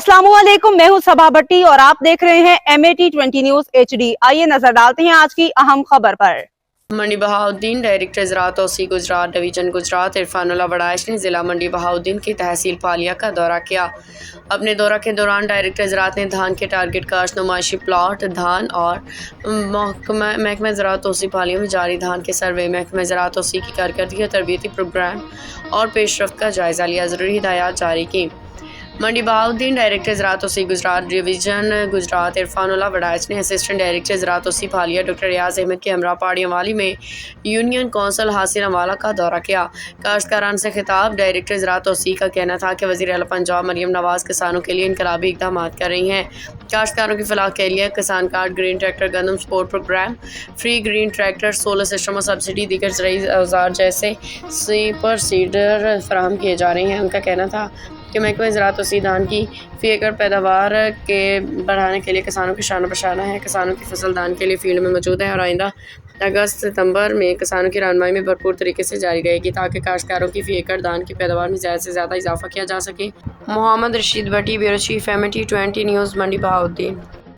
अस्सलामुअलैकुम, मैं हूं सबा भट्टी और आप देख रहे हैं MAT20 न्यूज HD। आइए नजर डालते हैं आज की अहम खबर पर। मंडी बहाउद्दीन डायरेक्टर ज़राअत तौसीक़ गुजरात डिवीज़न गुजरात इरफानुल्लाह वड़ाइश ने ज़िला मंडी बहाउद्दीन की तहसील पालिया का दौरा किया। अपने दौरा के दौरान डायरेक्टर ज़राअत ने धान के टारगेट काश्त, नुमाइशी प्लाट धान और महकमा ज़राअत तौसीक़ पालिया में जारी धान के सर्वे, महकमा ज़राअत तौसीक़ की कारकर्दगी और तरबियती प्रोग्राम और पेशरफ्त का जायज़ा लिया, ज़रूरी हिदायत जारी की। मंडी बहाउद्दीन डायरेक्टर ज़राअत तौसीक़ गुजरात डिवीज़न गुजरात इरफानुल्लाह वड़ाइश ने असिस्टेंट डायरेक्टर ज़राअत तौसीक़ पालिया डॉक्टर रियाज अहमद के हमरा पहाड़ी अवाली में यूनियन कौंसल हासिल अवाला का दौरा किया। काश्तकारान से खिताब डायरेक्टर ज़राअत तौसीक़ का कहना था कि वज़ीर आला पंजाब मरियम नवाज़ किसानों के लिए इनकलाबी इक़दाम कर रही हैं। काश्तकारों की फलाह के लिए किसान कार्ड, ग्रीन ट्रैक्टर, गंदम support program, free green tractor, solar system और सब्सिडी, दीगर ज़रूरी औज़ार जैसे सुपर सीडर फराहम किए जा रहे हैं। उनका कहना था कि महकमा ज़राअत तौसीक़ धान की फ़ी एकड़ पैदावार के बढ़ाने के लिए किसानों की शान बशाना है। किसानों की फसल धान के लिए फील्ड में मौजूद है और आइंदा अगस्त सितंबर में किसानों की रहनुमाई में भरपूर तरीके से जारी रहेगी ताकि काश्तकारों की फ़ी एकड़ धान की पैदावार में ज़्यादा से ज़्यादा इजाफा किया जा सके। मोहम्मद रशीद भट्टी, ब्यूरो चीफ, MAT20 न्यूज़, मंडी बहाउद्दीन।